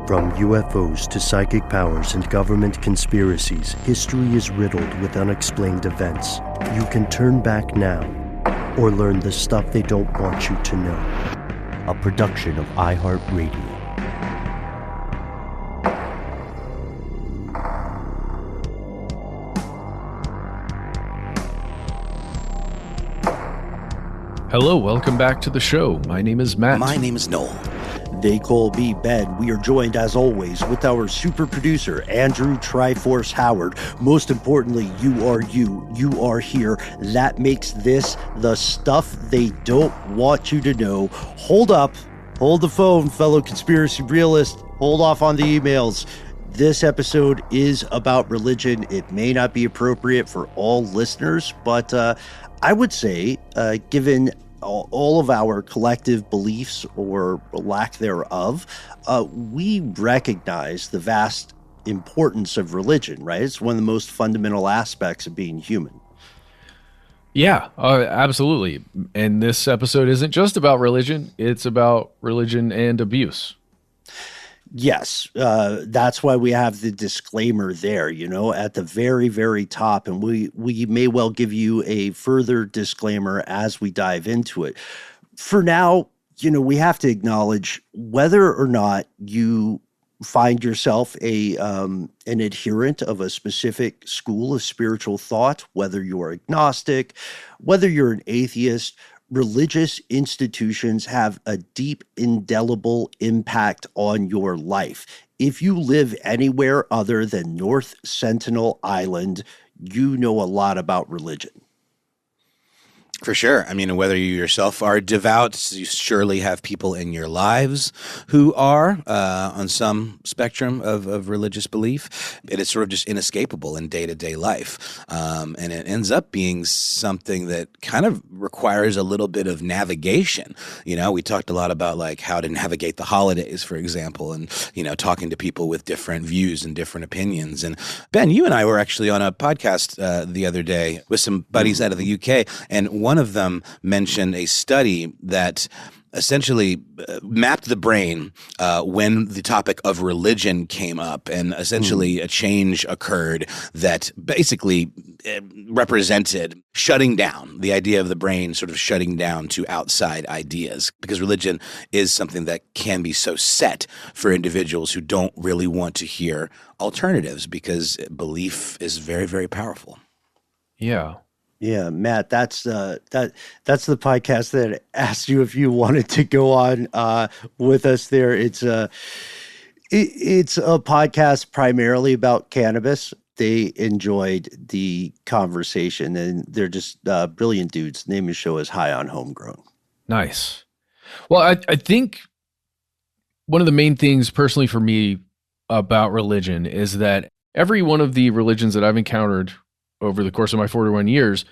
From UFOs to psychic powers and government conspiracies, history is riddled with unexplained events. You can turn back now or learn the stuff they don't want you to know. A production of iHeartRadio. Hello, welcome back to the show. My name is Matt. My name is Noel. They call me Ben. We are joined, as always, with our super producer, Andrew Triforce Howard. Most importantly, you are you. You are here. That makes this the stuff they don't want you to know. Hold up. Hold the phone, fellow conspiracy realist. Hold off on the emails. This episode is about religion. It may not be appropriate for all listeners, but I would say, given all of our collective beliefs or lack thereof, we recognize the vast importance of religion, right? It's one of the most fundamental aspects of being human. Yeah, absolutely. And this episode isn't just about religion. It's about religion and abuse. Yes, that's why we have the disclaimer there, at the very, very top. And we may well give you a further disclaimer as we dive into it. For now, we have to acknowledge whether or not you find yourself an adherent of a specific school of spiritual thought, whether you're agnostic, whether you're an atheist. Religious institutions have a deep, indelible impact on your life. If you live anywhere other than North Sentinel Island, you know a lot about religion. For sure. I mean, whether you yourself are devout, you surely have people in your lives who are on some spectrum of religious belief. It is sort of just inescapable in day-to-day life. And it ends up being something that kind of requires a little bit of navigation. We talked a lot about like how to navigate the holidays, for example, and, talking to people with different views and different opinions. And Ben, you and I were actually on a podcast the other day with some buddies out of the UK, and one of them mentioned a study that essentially mapped the brain when the topic of religion came up, and essentially a change occurred that basically represented shutting down, the idea of the brain sort of shutting down to outside ideas, because religion is something that can be so set for individuals who don't really want to hear alternatives, because belief is very, very powerful. Yeah. Yeah, Matt, that's the podcast that asked you if you wanted to go on with us there. It's a podcast primarily about cannabis. They enjoyed the conversation, and they're just brilliant dudes. The name of the show is High on Homegrown. Nice. Well, I think one of the main things personally for me about religion is that every one of the religions that I've encountered over the course of my 41 years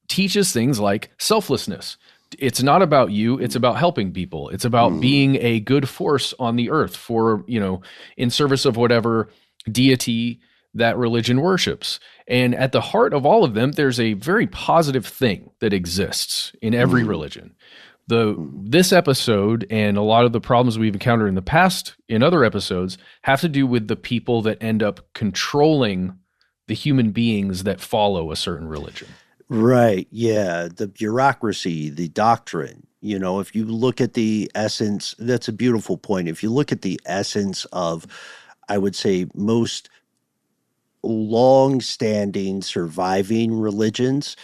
teaches things like selflessness. It's not about you, it's about helping people. It's about being a good force on the earth for, in service of whatever deity that religion worships. And at the heart of all of them, there's a very positive thing that exists in every religion. This episode and a lot of the problems we've encountered in the past in other episodes have to do with the people that end up controlling the human beings that follow a certain religion. Right. Yeah. The bureaucracy, the doctrine, if you look at the essence, that's a beautiful point. If you look at the essence of, I would say, most long-standing surviving religions,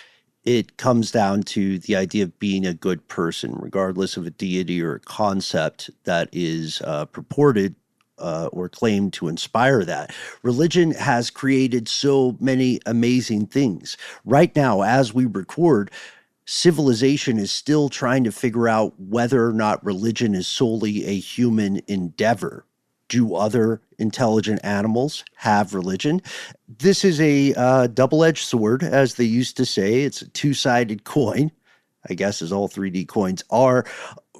it comes down to the idea of being a good person, regardless of a deity or a concept that is purported or claim to inspire that. Religion has created so many amazing things. Right now, as we record, civilization is still trying to figure out whether or not religion is solely a human endeavor. Do other intelligent animals have religion? This is a double-edged sword, as they used to say. It's a two-sided coin, I guess, as all 3D coins are.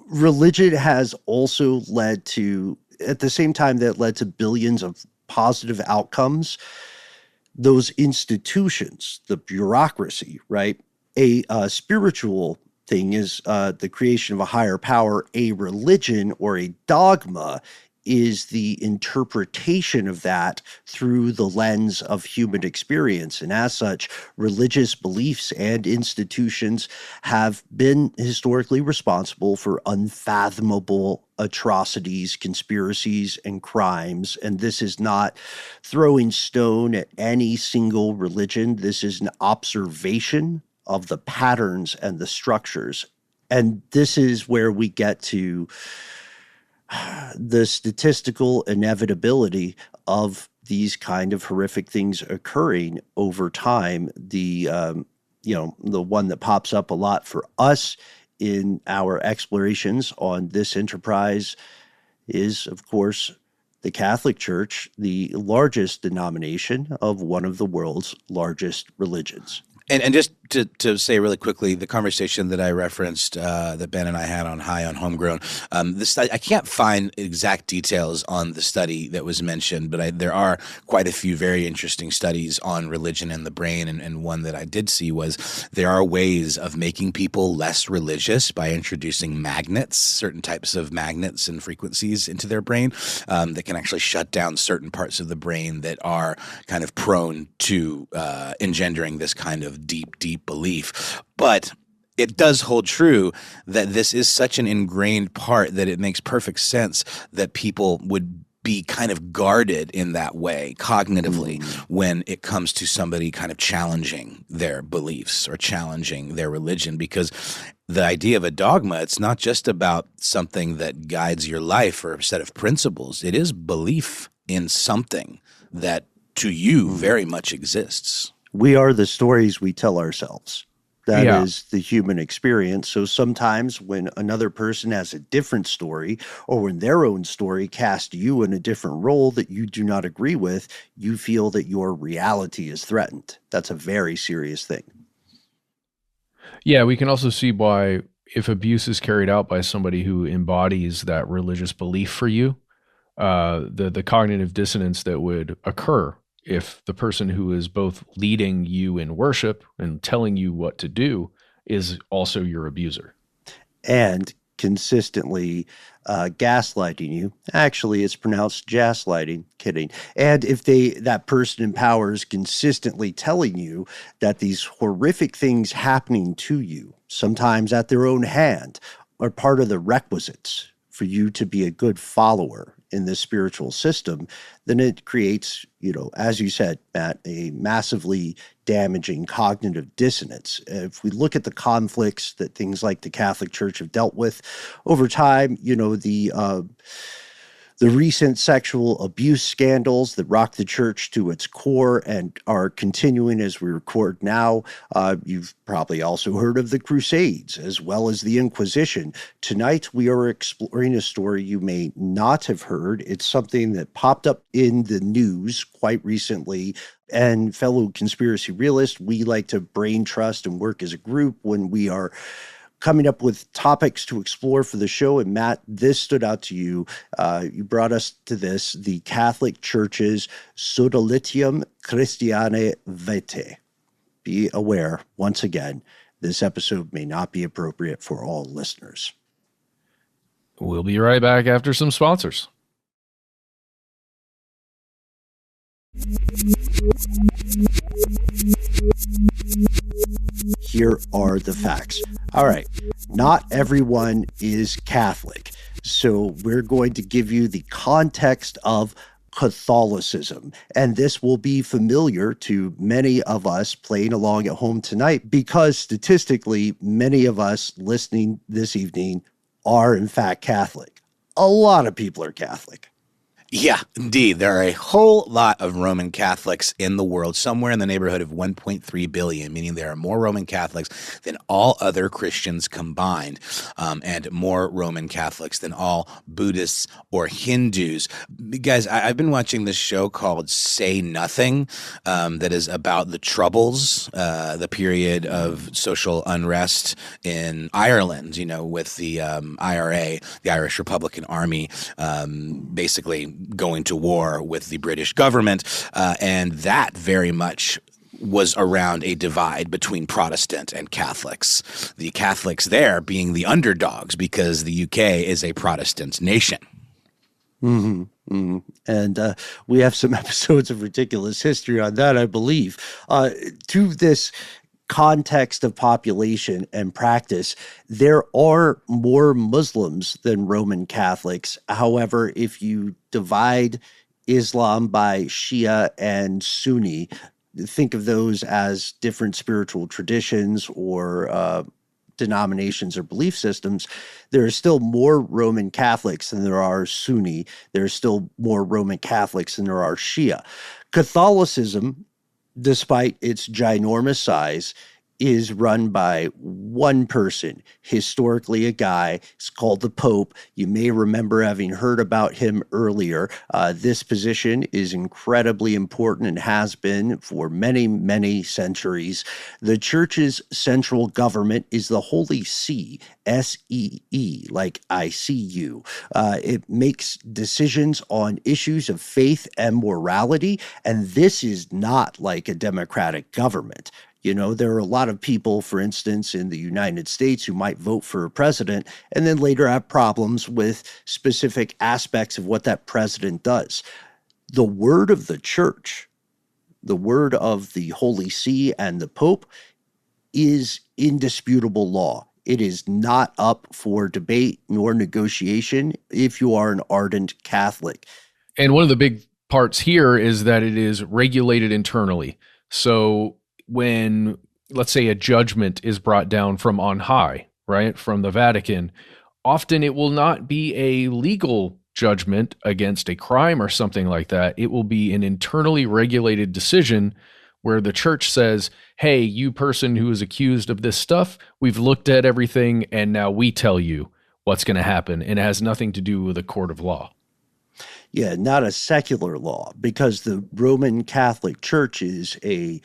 Religion has also led to, at the same time that led to billions of positive outcomes, those institutions, the bureaucracy, right? A spiritual thing is the creation of a higher power. A religion or a dogma is the interpretation of that through the lens of human experience. And as such, religious beliefs and institutions have been historically responsible for unfathomable atrocities, conspiracies, and crimes. And this is not throwing stone at any single religion. This is an observation of the patterns and the structures. And this is where we get to the statistical inevitability of these kind of horrific things occurring over time. The one that pops up a lot for us in our explorations on this enterprise is, of course, the Catholic Church, the largest denomination of one of the world's largest religions. And just to say really quickly, the conversation that I referenced that Ben and I had on High on Homegrown, I can't find exact details on the study that was mentioned, but there are quite a few very interesting studies on religion and the brain, and one that I did see was there are ways of making people less religious by introducing magnets, certain types of magnets and frequencies into their brain that can actually shut down certain parts of the brain that are kind of prone to engendering this kind of deep belief. But it does hold true that this is such an ingrained part that it makes perfect sense that people would be kind of guarded in that way cognitively when it comes to somebody kind of challenging their beliefs or challenging their religion, because the idea of a dogma, it's not just about something that guides your life or a set of principles. It is belief in something that to you very much exists. We are the stories we tell ourselves. That is the human experience. So sometimes when another person has a different story, or when their own story casts you in a different role that you do not agree with, you feel that your reality is threatened. That's a very serious thing. Yeah, we can also see why, if abuse is carried out by somebody who embodies that religious belief for you, the cognitive dissonance that would occur if the person who is both leading you in worship and telling you what to do is also your abuser. And consistently gaslighting you. Actually, it's pronounced jaslighting. Kidding. And if that person in power is consistently telling you that these horrific things happening to you, sometimes at their own hand, are part of the requisites for you to be a good follower in this spiritual system, then it creates, as you said, Matt, a massively damaging cognitive dissonance. If we look at the conflicts that things like the Catholic Church have dealt with over time, the recent sexual abuse scandals that rocked the church to its core and are continuing as we record now. You've probably also heard of the Crusades as well as the Inquisition. Tonight, we are exploring a story you may not have heard. It's something that popped up in the news quite recently. And fellow conspiracy realists, we like to brain trust and work as a group when we are coming up with topics to explore for the show. And Matt, this stood out to you. You brought us to this, the Catholic Church's Sodalitium Christianae Vitae. Be aware, once again, this episode may not be appropriate for all listeners. We'll be right back after some sponsors. Here are the facts. All right, not everyone is Catholic, so we're going to give you the context of Catholicism, and this will be familiar to many of us playing along at home tonight because statistically, many of us listening this evening are in fact Catholic. A lot of people are Catholic. Yeah, indeed. There are a whole lot of Roman Catholics in the world, somewhere in the neighborhood of 1.3 billion, meaning there are more Roman Catholics than all other Christians combined, and more Roman Catholics than all Buddhists or Hindus. Guys, I've been watching this show called Say Nothing that is about the Troubles, the period of social unrest in Ireland, with the IRA, the Irish Republican Army, basically going to war with the British government, and that very much was around a divide between Protestant and Catholics. The Catholics there being the underdogs because the UK is a Protestant nation. Mm-hmm, mm-hmm. And we have some episodes of Ridiculous History on that, I believe. To this context of population and practice, there are more Muslims than Roman Catholics. However, if you divide Islam by Shia and Sunni, think of those as different spiritual traditions or denominations or belief systems, there are still more Roman Catholics than there are Sunni. There are still more Roman Catholics than there are Shia. Catholicism, despite its ginormous size, is run by one person, historically a guy. It's called the Pope. You may remember having heard about him earlier. This position is incredibly important and has been for many, many centuries. The church's central government is the Holy See, S-E-E, like I-C-U. It makes decisions on issues of faith and morality, and this is not like a democratic government. You know, there are a lot of people, for instance, in the United States who might vote for a president and then later have problems with specific aspects of what that president does. The word of the church, the word of the Holy See and the Pope is indisputable law. It is not up for debate nor negotiation if you are an ardent Catholic. And one of the big parts here is that it is regulated internally. So when, let's say, a judgment is brought down from on high, right, from the Vatican, often it will not be a legal judgment against a crime or something like that. It will be an internally regulated decision where the church says, hey, you person who is accused of this stuff, we've looked at everything and now we tell you what's going to happen. And it has nothing to do with a court of law. Yeah, not a secular law, because the Roman Catholic Church is a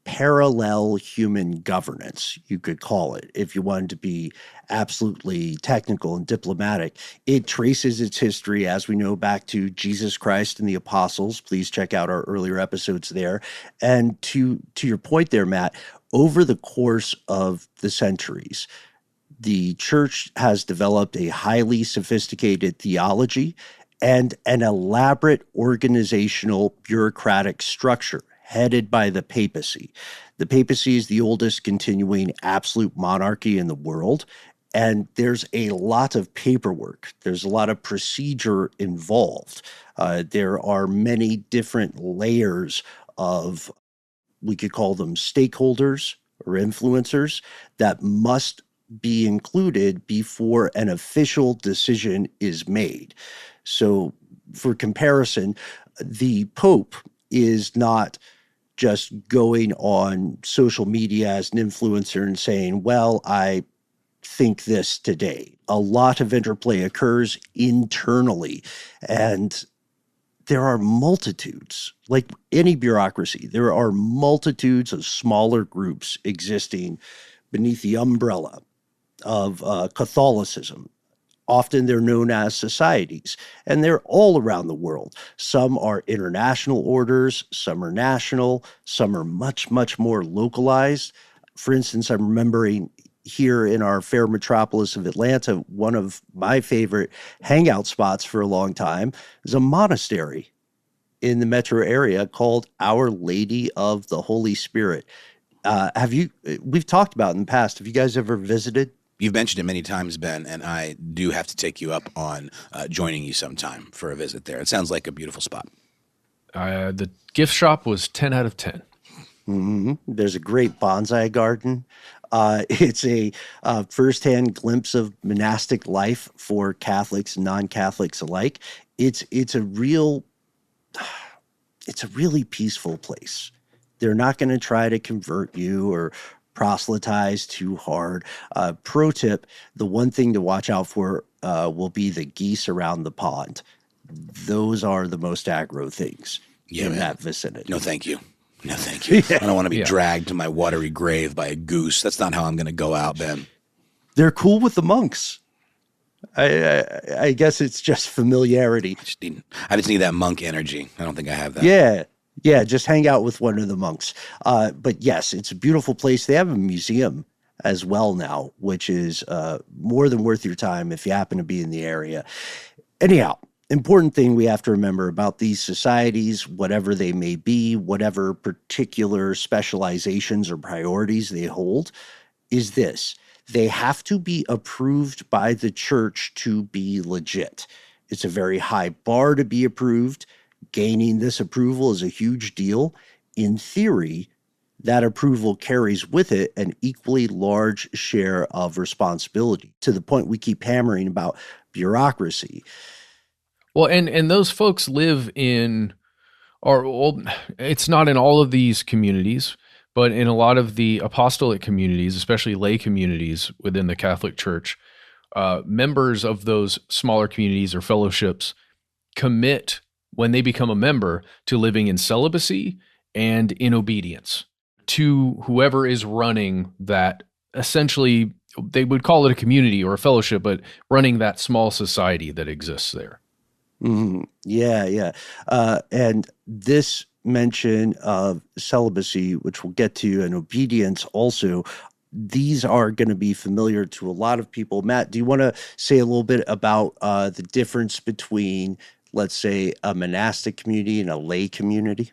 parallel human governance, you could call it, if you wanted to be absolutely technical and diplomatic. It traces its history, as we know, back to Jesus Christ and the apostles. Please check out our earlier episodes there. And to your point there, Matt, over the course of the centuries, the church has developed a highly sophisticated theology and an elaborate organizational bureaucratic structure headed by the papacy. The papacy is the oldest continuing absolute monarchy in the world, and there's a lot of paperwork. There's a lot of procedure involved. There are many different layers of, we could call them stakeholders or influencers, that must be included before an official decision is made. So for comparison, the Pope is not just going on social media as an influencer and saying, well, I think this today. A lot of interplay occurs internally, and there are multitudes, like any bureaucracy, there are multitudes of smaller groups existing beneath the umbrella of Catholicism. Often they're known as societies, and they're all around the world. Some are international orders, some are national, some are much, much more localized. For instance, I'm remembering here in our fair metropolis of Atlanta, one of my favorite hangout spots for a long time is a monastery in the metro area called Our Lady of the Holy Spirit. We've talked about it in the past. Have you guys ever visited? You've mentioned it many times, Ben, and I do have to take you up on joining you sometime for a visit there. It sounds like a beautiful spot. The gift shop was 10 out of 10. Mm-hmm. There's a great bonsai garden. It's a firsthand glimpse of monastic life for Catholics and non-Catholics alike. It's a really peaceful place. They're not going to try to convert you or proselytize too hard. Pro tip, the one thing to watch out for will be the geese around the pond. Those are the most aggro things in that vicinity. No, thank you. No, thank you. I don't want to be dragged to my watery grave by a goose. That's not how I'm going to go out, Ben. They're cool with the monks. I guess it's just familiarity. I just need that monk energy. I don't think I have that. Yeah, just hang out with one of the monks. But yes, it's a beautiful place. They have a museum as well now, which is more than worth your time if you happen to be in the area. Anyhow, important thing we have to remember about these societies, whatever they may be, whatever particular specializations or priorities they hold, is this: they have to be approved by the church to be legit. It's a very high bar to be approved. Gaining this approval is a huge deal. In theory, that approval carries with it an equally large share of responsibility, to the point we keep hammering about bureaucracy. Well, and those folks live in, or well, it's not in all of these communities, but in a lot of the apostolic communities, especially lay communities within the Catholic Church, members of those smaller communities or fellowships commit, when they become a member, to living in celibacy and in obedience to whoever is running that. Essentially, they would call it a community or a fellowship, but running that small society that exists there. Mm-hmm. Yeah. And this mention of celibacy, which we'll get to, and obedience also, these are going to be familiar to a lot of people. Matt, do you want to say a little bit about the difference between, let's say, a monastic community and a lay community?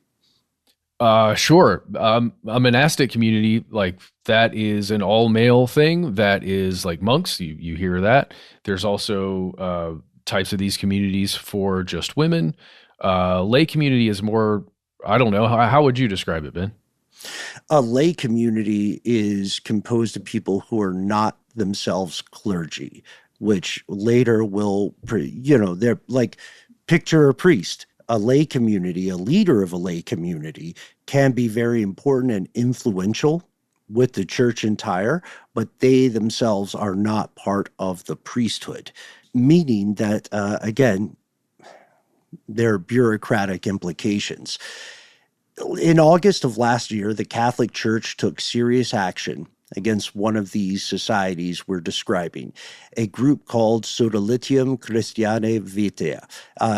Sure. A monastic community, like, that is an all-male thing. That is like monks. You hear that. There's also types of these communities for just women. Lay community is more, I don't know. How would you describe it, Ben? A lay community is composed of people who are not themselves clergy, which later will, they're like, picture a priest. A lay community, a leader of a lay community, can be very important and influential with the church entire, but they themselves are not part of the priesthood, meaning that, again, there are bureaucratic implications. In August of last year, the Catholic Church took serious action against one of these societies we're describing, a group called Sodalitium Christianae Vitae,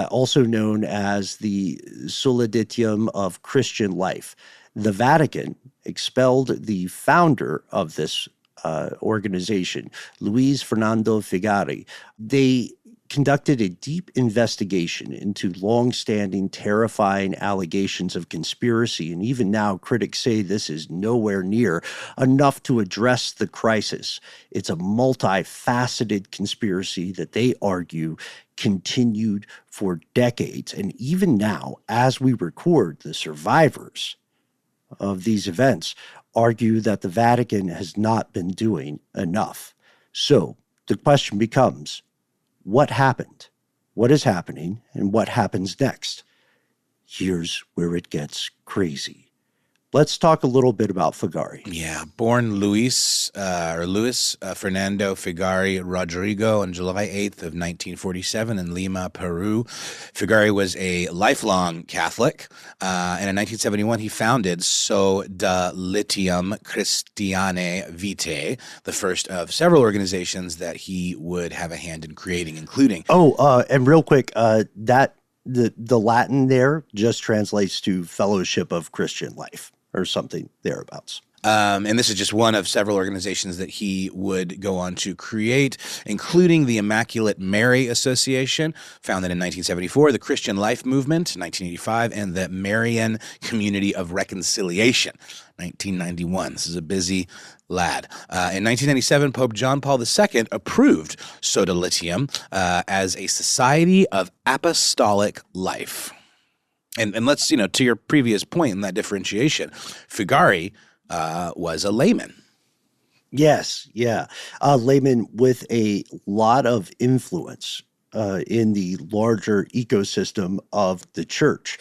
also known as the Soladitium of Christian Life. The Vatican expelled the founder of this organization, Luis Fernando Figari. They conducted a deep investigation into long-standing, terrifying allegations of conspiracy, and even now critics say this is nowhere near enough to address the crisis. It's a multifaceted conspiracy that they argue continued for decades, and even now, as we record, the survivors of these events argue that the Vatican has not been doing enough. So the question becomes, what happened? What is happening? And what happens next? Here's where it gets crazy. Let's talk a little bit about Figari. Yeah, born Luis Fernando Figari Rodrigo on July 8th of 1947 in Lima, Peru. Figari was a lifelong Catholic, and in 1971 he founded Sodalitium Christianae Vitae, the first of several organizations that he would have a hand in creating, including... And real quick, that the Latin there just translates to Fellowship of Christian Life, or something thereabouts. And this is just one of several organizations that he would go on to create, including the Immaculate Mary Association, founded in 1974, the Christian Life Movement, 1985, and the Marian Community of Reconciliation, 1991. This is a busy lad. In 1997, Pope John Paul II approved Sodalitium as a society of apostolic life. And let's, to your previous point in that differentiation, Figari was a layman. Yes, yeah. A layman with a lot of influence in the larger ecosystem of the church.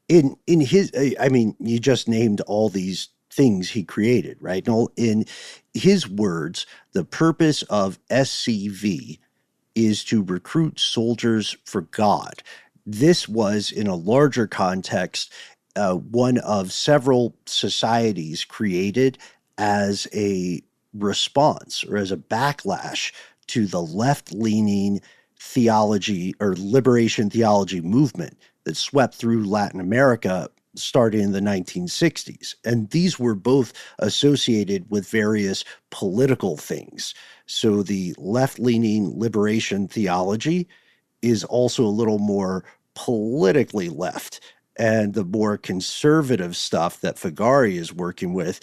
In his, you just named all these things he created, right? In his words, the purpose of SCV is to recruit soldiers for God. This was, in a larger context, one of several societies created as a response or as a backlash to the left-leaning theology or liberation theology movement that swept through Latin America starting in the 1960s. And these were both associated with various political things. So the left-leaning liberation theology is also a little more politically left. And the more conservative stuff that Figari is working with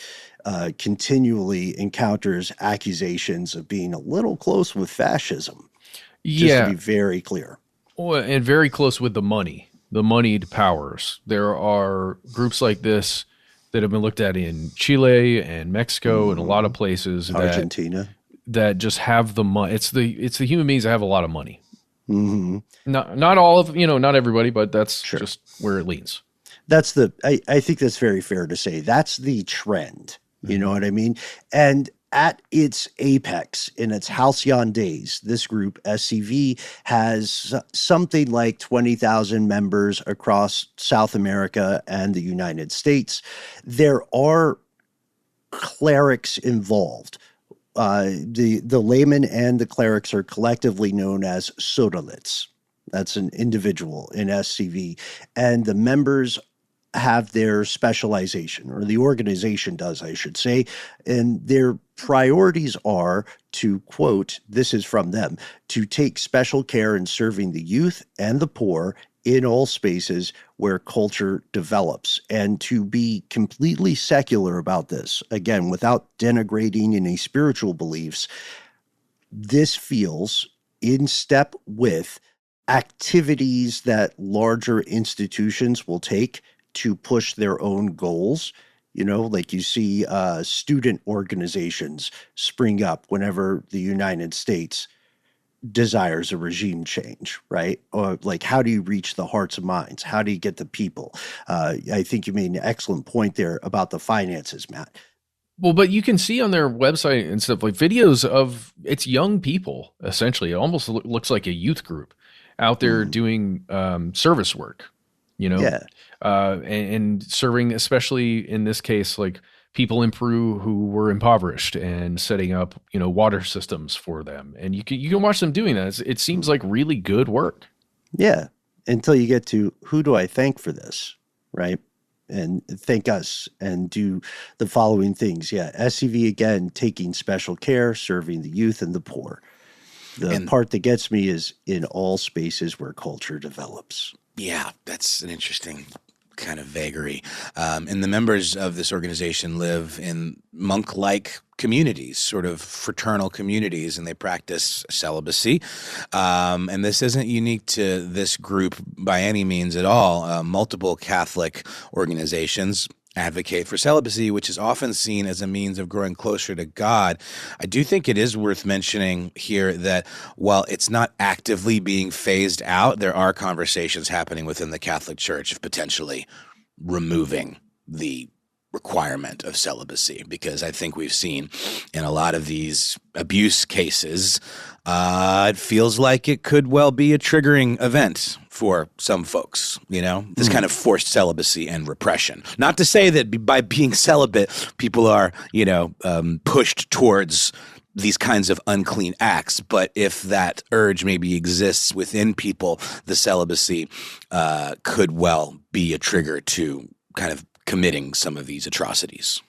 continually encounters accusations of being a little close with fascism, just to be very clear. Well, and very close with the moneyed powers. There are groups like this that have been looked at in Chile and Mexico and a lot of places. Argentina. That just have the money. It's the human beings that have a lot of money. Mm-hmm. Not all of, not everybody, but that's just where it leans. That's I think that's very fair to say. That's the trend. You know what I mean? And at its apex, in its halcyon days, this group, SCV, has something like 20,000 members across South America and the United States. There are clerics involved. The laymen and the clerics are collectively known as Sodalits. That's an individual in SCV. And the members have their specialization, or the organization does, I should say, and their priorities are to, quote, this is from them, to take special care in serving the youth and the poor in all spaces where culture develops, and to be completely secular about this, again, without denigrating any spiritual beliefs. This feels in step with activities that larger institutions will take to push their own goals. Like you see student organizations spring up whenever the United States desires a regime change, right? Or like, how do you reach the hearts and minds? How do you get the people? I think you made an excellent point there about the finances, Matt. Well, but you can see on their website and stuff like videos of it's young people, essentially. It almost looks like a youth group out there doing service work, and serving, especially in this case, like people in Peru who were impoverished and setting up, water systems for them. And you can watch them doing that. It seems like really good work. Yeah. Until you get to, who do I thank for this? Right. And thank us and do the following things. Yeah. SCV, again, taking special care, serving the youth and the poor. The part that gets me is in all spaces where culture develops. Yeah, that's an interesting kind of vagary. And the members of this organization live in monk-like communities, sort of fraternal communities, and they practice celibacy. And this isn't unique to this group by any means at all. Multiple Catholic organizations advocate for celibacy, which is often seen as a means of growing closer to God. I do think it is worth mentioning here that while it's not actively being phased out, there are conversations happening within the Catholic Church of potentially removing the requirement of celibacy, because I think we've seen in a lot of these abuse cases, it feels like it could well be a triggering event for some folks, this kind of forced celibacy and repression. Not to say that by being celibate, people are, pushed towards these kinds of unclean acts, but if that urge maybe exists within people, the celibacy could well be a trigger to kind of committing some of these atrocities.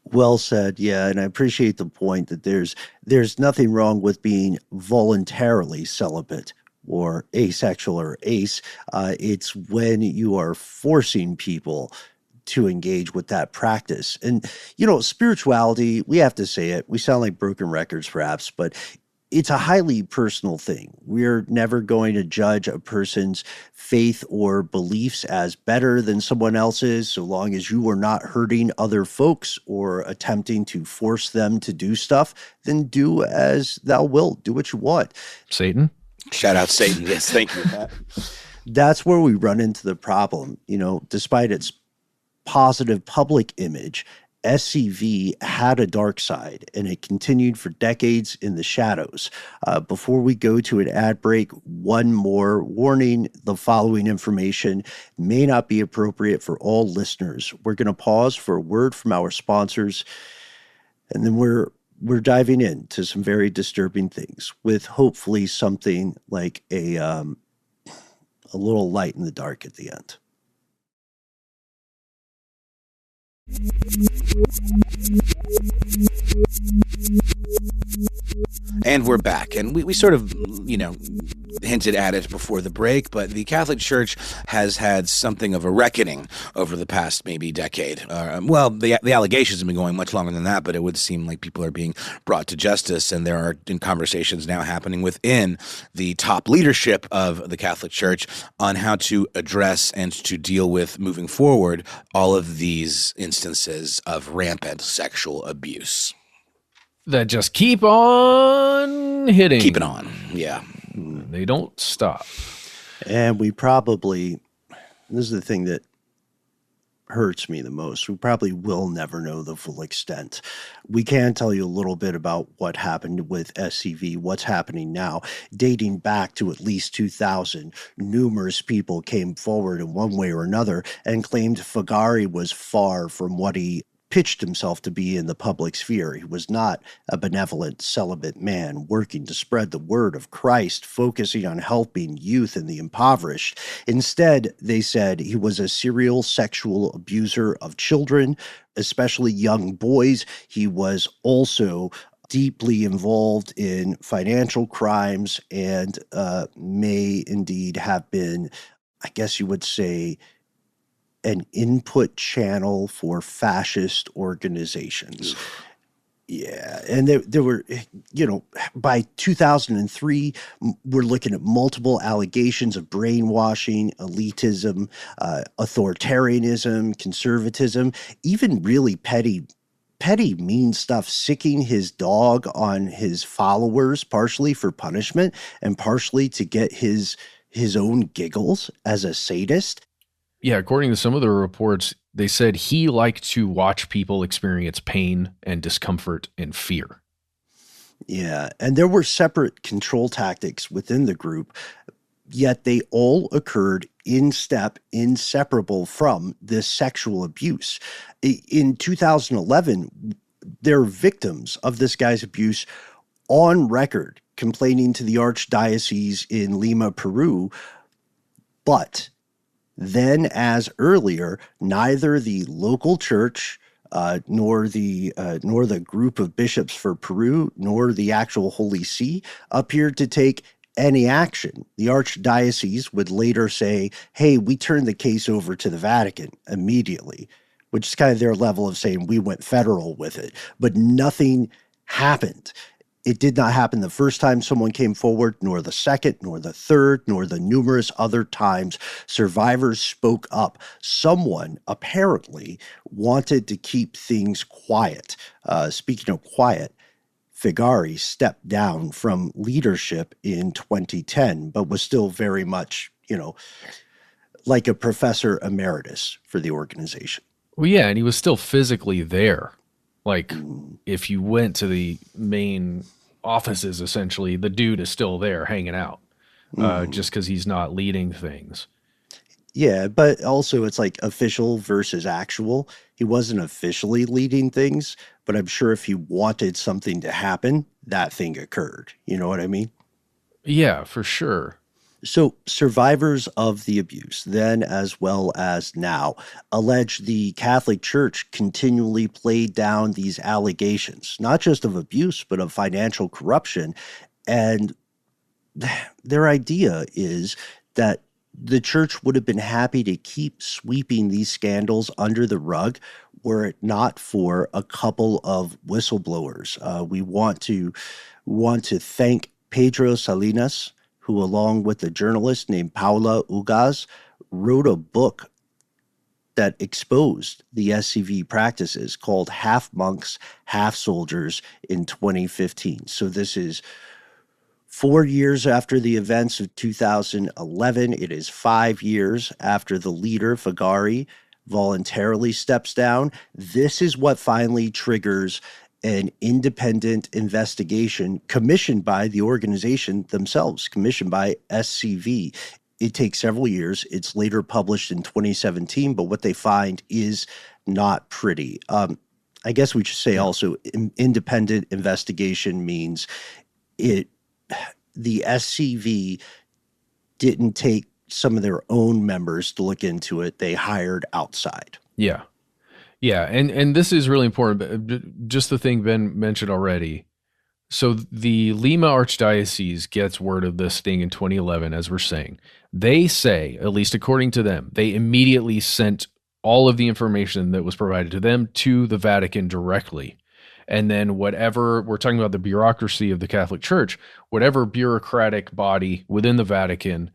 Well said. Yeah. And I appreciate the point that there's nothing wrong with being voluntarily celibate or asexual or ace. It's when you are forcing people to engage with that practice. And, spirituality, we have to say it, we sound like broken records perhaps, but it's a highly personal thing. We're never going to judge a person's faith or beliefs as better than someone else's, so long as you are not hurting other folks or attempting to force them to do stuff. Then do as thou wilt. Do what you want. Satan? Shout out Satan. Yes, thank you. That's where we run into the problem. Despite its positive public image, SCV had a dark side, and it continued for decades in the shadows. Before we go to an ad break, one more warning. The following information may not be appropriate for all listeners. We're going to pause for a word from our sponsors, and then we're diving into some very disturbing things with hopefully something like a little light in the dark at the end. And we're back. And we sort of, hinted at it before the break, but the Catholic Church has had something of a reckoning over the past maybe decade. The allegations have been going much longer than that, but it would seem like people are being brought to justice, and there are conversations now happening within the top leadership of the Catholic Church on how to address and to deal with, moving forward, all of these instances of rampant sexual abuse. That just keep on hitting. Keep it on, yeah. They don't stop. And we probably, this is the thing that hurts me the most, we probably will never know the full extent. We can tell you a little bit about what happened with SCV, what's happening now. Dating back to at least 2000, numerous people came forward in one way or another and claimed Figari was far from what he pitched himself to be in the public sphere. He was not a benevolent, celibate man working to spread the word of Christ, focusing on helping youth and the impoverished. Instead, they said he was a serial sexual abuser of children, especially young boys. He was also deeply involved in financial crimes and may indeed have been, I guess you would say, an input channel for fascist organizations. Yeah. And there were, by 2003, we're looking at multiple allegations of brainwashing, elitism, authoritarianism, conservatism, even really petty mean stuff, sicking his dog on his followers, partially for punishment and partially to get his own giggles as a sadist. Yeah, according to some of the reports, they said he liked to watch people experience pain and discomfort and fear. Yeah, and there were separate control tactics within the group, yet they all occurred in step, inseparable from this sexual abuse. In 2011, there are victims of this guy's abuse on record complaining to the Archdiocese in Lima, Peru, but then, as earlier, neither the local church nor the group of bishops for Peru nor the actual Holy See appeared to take any action. The Archdiocese would later say, hey, we turned the case over to the Vatican immediately, which is kind of their level of saying we went federal with it. But nothing happened. It did not happen the first time someone came forward, nor the second, nor the third, nor the numerous other times survivors spoke up. Someone apparently wanted to keep things quiet. Speaking of quiet, Figari stepped down from leadership in 2010, but was still very much, like a professor emeritus for the organization. Well, yeah, and he was still physically there. Like, if you went to the main offices, essentially, the dude is still there hanging out, just because he's not leading things. Yeah, but also it's like official versus actual. He wasn't officially leading things, but I'm sure if he wanted something to happen, that thing occurred. You know what I mean? Yeah, for sure. So survivors of the abuse, then as well as now, allege the Catholic Church continually played down these allegations, not just of abuse, but of financial corruption. And their idea is that the church would have been happy to keep sweeping these scandals under the rug were it not for a couple of whistleblowers. We want to thank Pedro Salinas, who, along with a journalist named Paula Ugaz, wrote a book that exposed the SCV practices called Half Monks, Half Soldiers in 2015. So this is 4 years after the events of 2011. It is 5 years after the leader, Figari, voluntarily steps down. This is what finally triggers an independent investigation commissioned by the organization themselves, commissioned by SCV. It takes several years. It's later published in 2017, but what they find is not pretty. I guess we should say also independent investigation means the SCV didn't take some of their own members to look into it. They hired outside. Yeah. Yeah, and this is really important. Just the thing Ben mentioned already. So the Lima Archdiocese gets word of this thing in 2011, as we're saying. They say, at least according to them, they immediately sent all of the information that was provided to them to the Vatican directly. And then whatever, we're talking about the bureaucracy of the Catholic Church, whatever bureaucratic body within the Vatican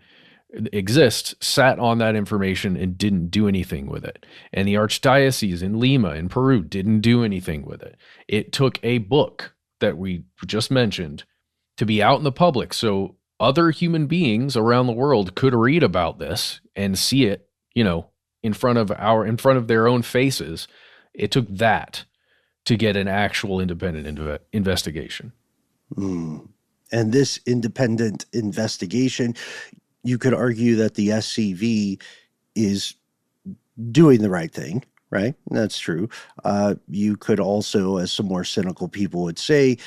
exists, sat on that information and didn't do anything with it. And the Archdiocese in Lima in Peru didn't do anything with it. It took a book that we just mentioned to be out in the public so other human beings around the world could read about this and see it, in front of their own faces. It took that to get an actual independent investigation. And this independent investigation, you could argue that the SCV is doing the right thing, right? That's true. You could also, as some more cynical people would say,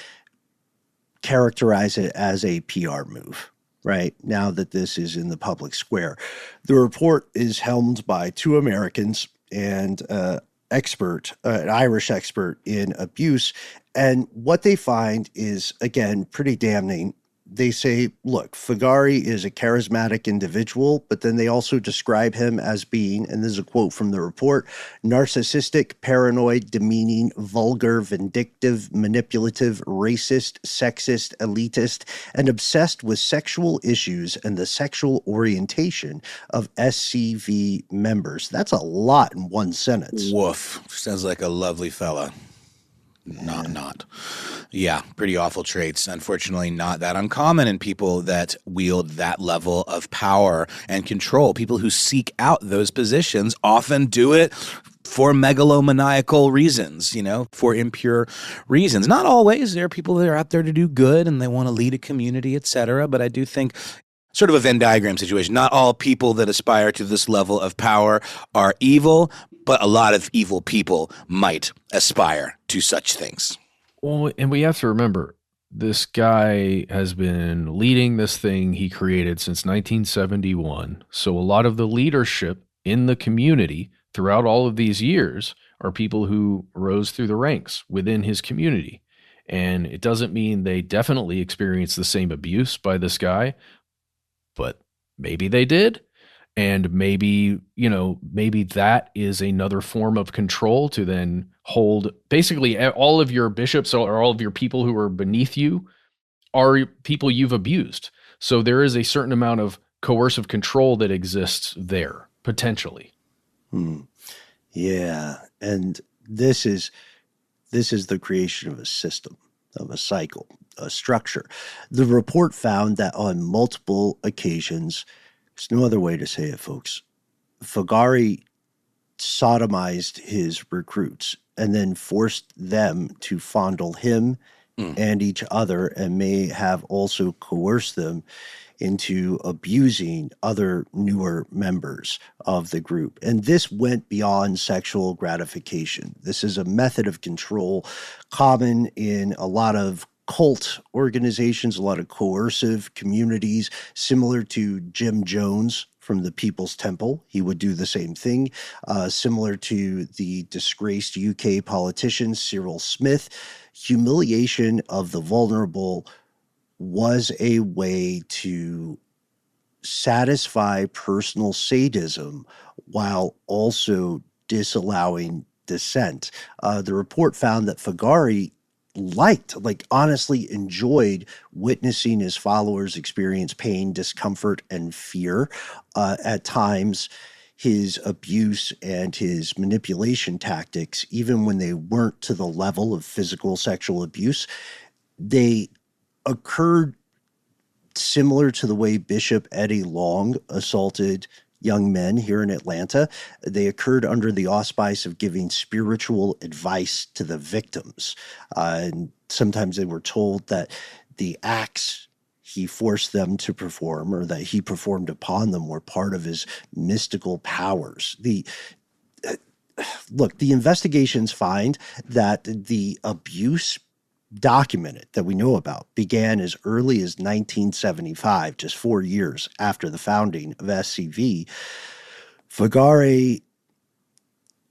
characterize it as a PR move, right? Now that this is in the public square. The report is helmed by two Americans and an Irish expert in abuse. And what they find is, again, pretty damning. They say, look, Figari is a charismatic individual, but then they also describe him as being, and this is a quote from the report, narcissistic, paranoid, demeaning, vulgar, vindictive, manipulative, racist, sexist, elitist, and obsessed with sexual issues and the sexual orientation of SCV members. That's a lot in one sentence. Woof. Sounds like a lovely fella. Not. Yeah, pretty awful traits. Unfortunately, not that uncommon in people that wield that level of power and control. People who seek out those positions often do it for megalomaniacal reasons, for impure reasons. Not always. There are people that are out there to do good and they want to lead a community, etc. But I do think sort of a Venn diagram situation. Not all people that aspire to this level of power are evil, but a lot of evil people might aspire to such things. Well, and we have to remember, this guy has been leading this thing he created since 1971. So a lot of the leadership in the community throughout all of these years are people who rose through the ranks within his community. And it doesn't mean they definitely experienced the same abuse by this guy, but maybe they did. And maybe that is another form of control to then hold basically all of your bishops or all of your people who are beneath you are people you've abused. So there is a certain amount of coercive control that exists there, potentially. Yeah. And this is the creation of a system, of a cycle, a structure. The report found that on multiple occasions, there's no other way to say it, folks, Figari sodomized his recruits and then forced them to fondle him and each other, and may have also coerced them into abusing other newer members of the group. And this went beyond sexual gratification. This is a method of control common in a lot of cult organizations, a lot of coercive communities, similar to Jim Jones from the People's Temple. He would do the same thing, similar to the disgraced UK politician Cyril Smith. Humiliation of the vulnerable was a way to satisfy personal sadism while also disallowing dissent. The report found that Figari honestly enjoyed witnessing his followers experience pain, discomfort, and fear. At times, his abuse and his manipulation tactics, even when they weren't to the level of physical sexual abuse, they occurred similar to the way Bishop Eddie Long assaulted young men here in Atlanta. They occurred under the auspice of giving spiritual advice to the victims. And sometimes they were told that the acts he forced them to perform or that he performed upon them were part of his mystical powers. Look, the investigations find that the abuse documented that we know about began as early as 1975, just 4 years after the founding of SCV. Figari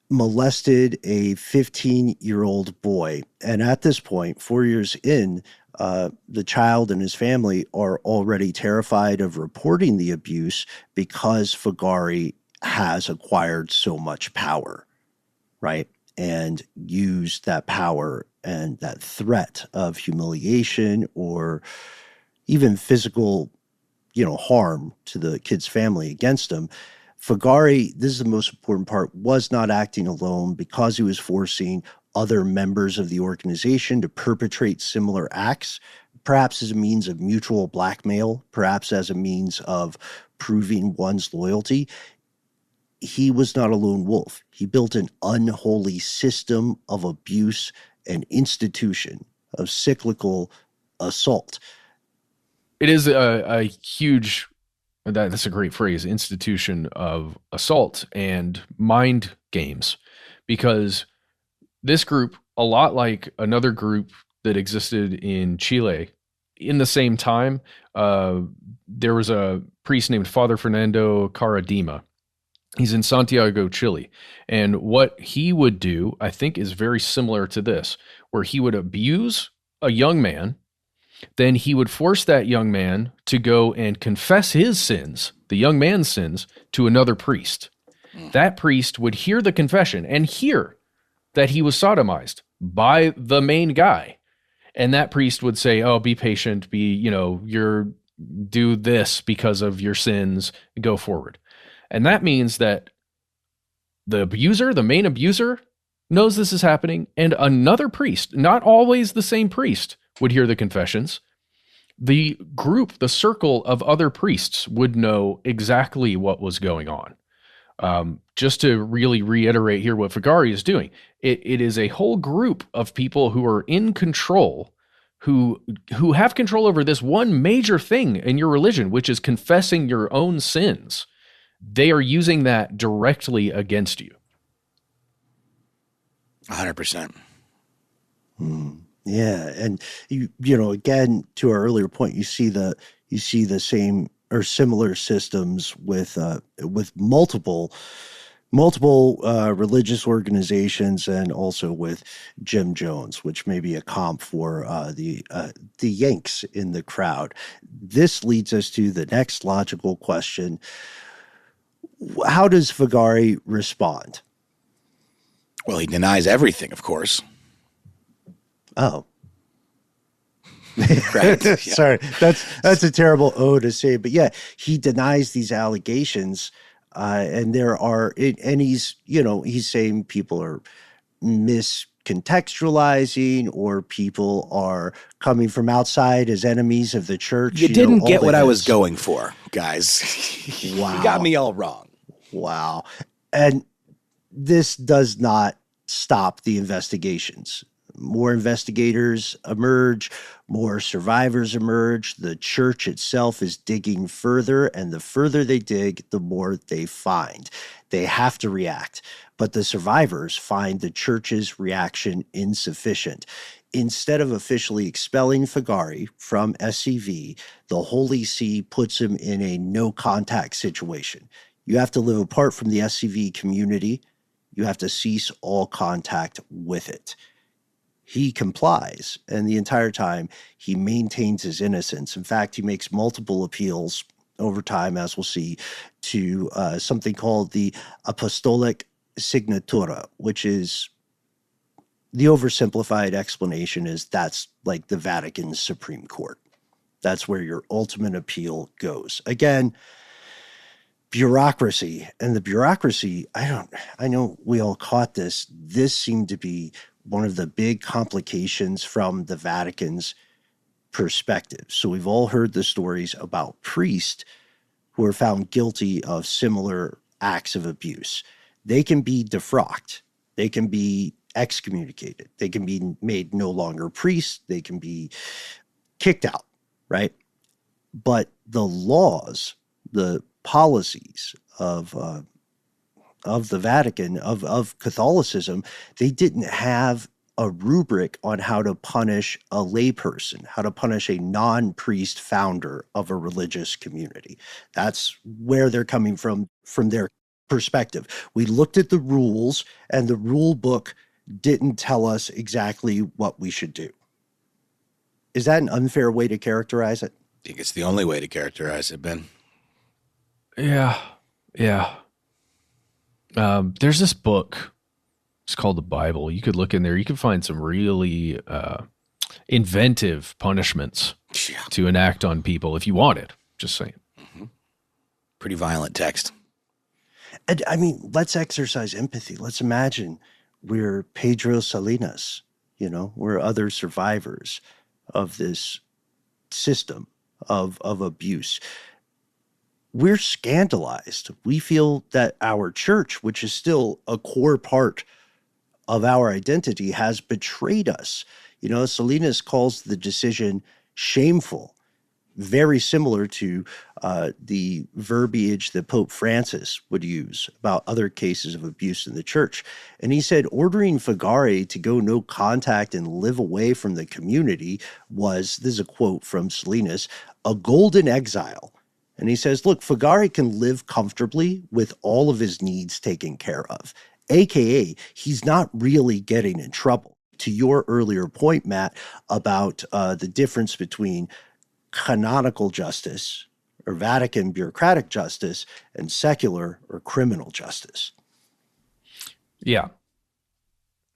molested a 15-year-old boy. And at this point, 4 years in, the child and his family are already terrified of reporting the abuse because Figari has acquired so much power, right? And used that power and that threat of humiliation or even physical, harm to the kid's family against him. Figari, this is the most important part, was not acting alone because he was forcing other members of the organization to perpetrate similar acts, perhaps as a means of mutual blackmail, perhaps as a means of proving one's loyalty. He was not a lone wolf. He built an unholy system of abuse and institution of cyclical assault. It is a huge, that's a great phrase, institution of assault and mind games, because this group, a lot like another group that existed in Chile in the same time, there was a priest named Father Fernando Caradima. He's in Santiago, Chile. And what he would do, I think, is very similar to this, where he would abuse a young man. Then he would force that young man to go and confess his sins, the young man's sins, to another priest. That priest would hear the confession and hear that he was sodomized by the main guy. And that priest would say, oh, be patient, do this because of your sins, go forward. And that means that the abuser, the main abuser, knows this is happening, and another priest, not always the same priest, would hear the confessions. The group, the circle of other priests would know exactly what was going on. Just to really reiterate here what Figari is doing, it is a whole group of people who are in control, who have control over this one major thing in your religion, which is confessing your own sins. They are using that directly against you. 100%. Yeah, and again, to our earlier point, you see the same or similar systems with multiple religious organizations, and also with Jim Jones, which may be a comp for the Yanks in the crowd. This leads us to the next logical question. How does Figari respond? Well, he denies everything, of course. Oh. Right. Yeah. Sorry, that's a terrible to say, but yeah, he denies these allegations, and he's saying people are miscontextualizing, or people are coming from outside as enemies of the church. You didn't get what I was going for, guys. Wow. You got me all wrong. Wow. And this does not stop the investigations. More investigators emerge, more survivors emerge. The church itself is digging further, and the further they dig, the more they find. They have to react, but the survivors find the church's reaction insufficient. Instead of officially expelling Figari from SCV, the Holy See puts him in a no-contact situation. You have to live apart from the SCV community. You have to cease all contact with it. He complies, and the entire time he maintains his innocence. In fact, he makes multiple appeals over time, as we'll see, to something called the apostolic signatura, which is the oversimplified explanation is that's like the Vatican's Supreme Court. That's where your ultimate appeal goes. Again, bureaucracy. And the bureaucracy, I know we all caught this. This seemed to be one of the big complications from the Vatican's perspective. So we've all heard the stories about priests who are found guilty of similar acts of abuse. They can be defrocked. They can be excommunicated. They can be made no longer priests. They can be kicked out, right? But the laws, the policies of the Vatican, of Catholicism, they didn't have a rubric on how to punish a layperson, how to punish a non-priest founder of a religious community. That's where they're coming from their perspective. We looked at the rules, and the rule book didn't tell us exactly what we should do. Is that an unfair way to characterize it? I think it's the only way to characterize it, Ben. Yeah. There's this book. It's called the Bible. You could look in there. You could find some really inventive punishments to enact on people if you wanted. Just saying. Mm-hmm. Pretty violent text. And I mean, let's exercise empathy. Let's imagine we're Pedro Salinas, we're other survivors of this system of abuse. We're scandalized. We feel that our church, which is still a core part of our identity, has betrayed us. Salinas calls the decision shameful, very similar to the verbiage that Pope Francis would use about other cases of abuse in the church. And he said ordering Figari to go no contact and live away from the community was, this is a quote from Salinas, a golden exile. And he says, look, Figari can live comfortably with all of his needs taken care of, AKA he's not really getting in trouble. To your earlier point, Matt, about the difference between canonical justice or Vatican bureaucratic justice and secular or criminal justice. Yeah.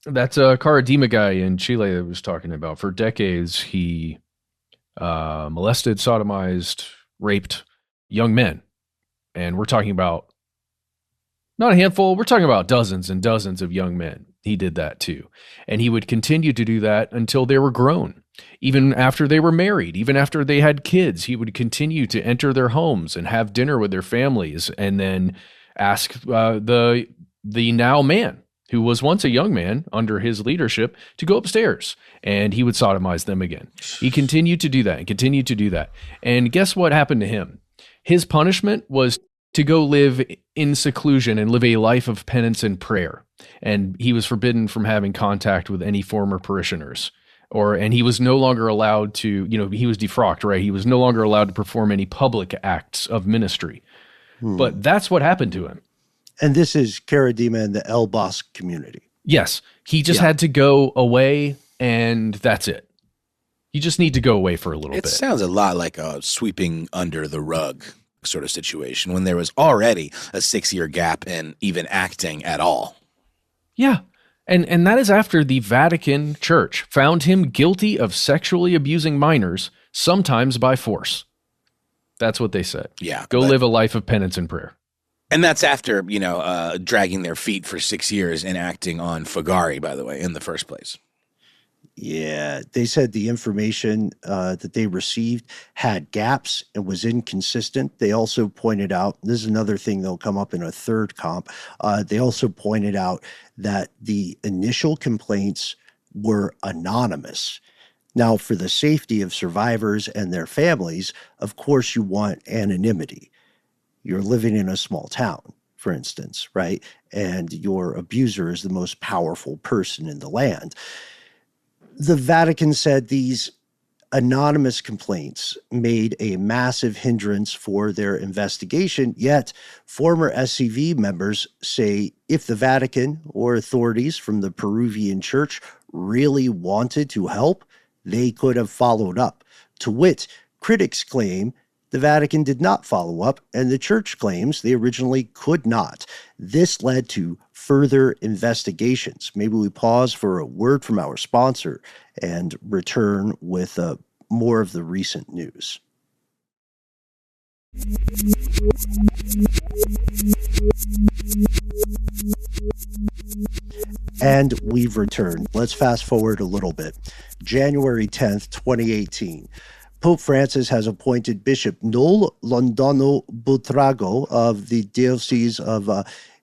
That's a Caradima guy in Chile that was talking about. For decades, he molested, sodomized, raped young men. And we're talking about not a handful, we're talking about dozens and dozens of young men. He did that too. And he would continue to do that until they were grown. Even after they were married, even after they had kids, he would continue to enter their homes and have dinner with their families and then ask the now man, who was once a young man under his leadership, to go upstairs, and he would sodomize them again. He continued to do that and continued to do that. And guess what happened to him? His punishment was to go live in seclusion and live a life of penance and prayer. And he was forbidden from having contact with any former parishioners. And he was no longer allowed to, he was defrocked, right? He was no longer allowed to perform any public acts of ministry. But that's what happened to him. And this is Caradima and the El Bosque community. Yes. He just had to go away, and that's it. You just need to go away for a little bit. It sounds a lot like a sweeping under the rug sort of situation when there was already a 6-year gap in even acting at all. Yeah. And that is after the Vatican Church found him guilty of sexually abusing minors, sometimes by force. That's what they said. Yeah. Go live a life of penance and prayer. And that's after, dragging their feet for 6 years and acting on Figari, by the way, in the first place. Yeah, they said the information that they received had gaps and was inconsistent. They also pointed out, this is another thing that'll come up in a third comp, they also pointed out that the initial complaints were anonymous. Now, for the safety of survivors and their families, of course you want anonymity. You're living in a small town, for instance, right? And your abuser is the most powerful person in the land. The Vatican said these anonymous complaints made a massive hindrance for their investigation, yet former SCV members say if the Vatican or authorities from the Peruvian church really wanted to help, they could have followed up. To wit, critics claim the Vatican did not follow up, and the church claims they originally could not. This led to further investigations. Maybe we pause for a word from our sponsor and return with more of the recent news. And we've returned. Let's fast forward a little bit. January 10th, 2018. Pope Francis has appointed Bishop Noel Londono Butrago of the Diocese of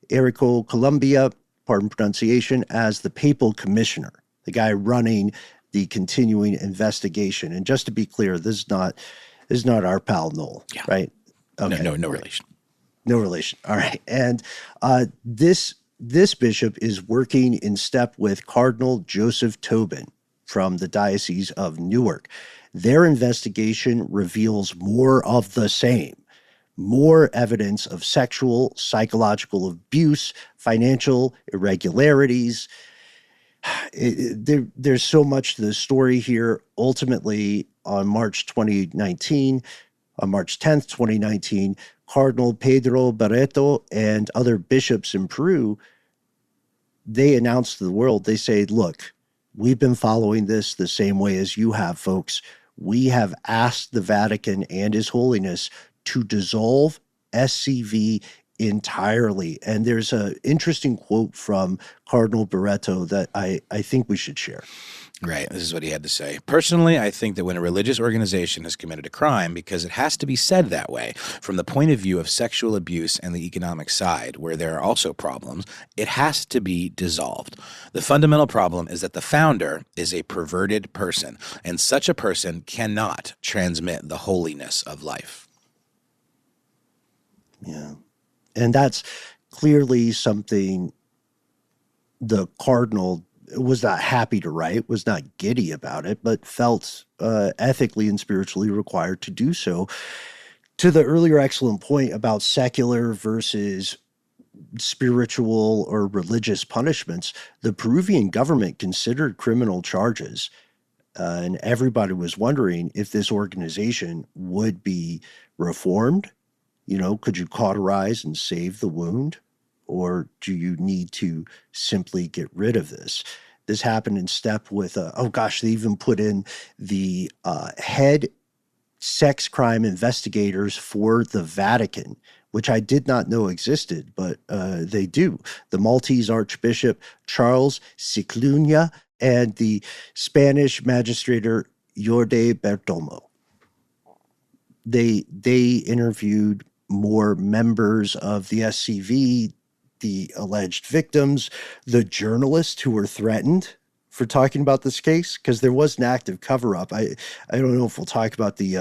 Arico, Colombia, pardon pronunciation, as the papal commissioner, the guy running the continuing investigation. And just to be clear, this is not our pal Noel, right? Okay. No relation. No relation. All right. And this bishop is working in step with Cardinal Joseph Tobin from the Diocese of Newark. Their investigation reveals more of the same, more evidence of sexual, psychological abuse, financial irregularities. There's so much to the story here. Ultimately, on March 2019, on March 10th, 2019, Cardinal Pedro Barreto and other bishops in Peru, they announced to the world, they say, look, we've been following this the same way as you have, folks. We have asked the Vatican and His Holiness to dissolve SCV entirely. And there's an interesting quote from Cardinal Barreto that I think we should share. Right. This is what he had to say. Personally, I think that when a religious organization has committed a crime, because it has to be said that way, from the point of view of sexual abuse and the economic side, where there are also problems, it has to be dissolved. The fundamental problem is that the founder is a perverted person, and such a person cannot transmit the holiness of life. Yeah. And that's clearly something the cardinal was not happy to write, was not giddy about it, but felt ethically and spiritually required to do so. To the earlier excellent point about secular versus spiritual or religious punishments, the Peruvian government considered criminal charges, and everybody was wondering if this organization would be reformed. You know, could you cauterize and save the wound? Or do you need to simply get rid of this? This happened in step with, they even put in the head sex crime investigators for the Vatican, which I did not know existed, but they do. The Maltese Archbishop Charles Cicluna and the Spanish magistrator Jorge Bertomo. They interviewed more members of the SCV, the alleged victims, the journalists who were threatened for talking about this case, because there was an active cover-up. I don't know if we'll talk about the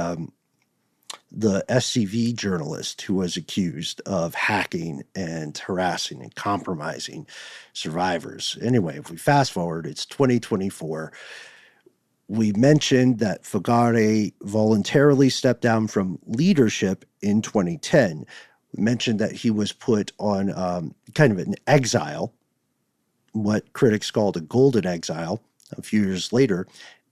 SCV journalist who was accused of hacking and harassing and compromising survivors. Anyway, if we fast forward, it's 2024. We mentioned that Figari voluntarily stepped down from leadership in 2010. We mentioned that he was put on kind of an exile, what critics called a golden exile, a few years later.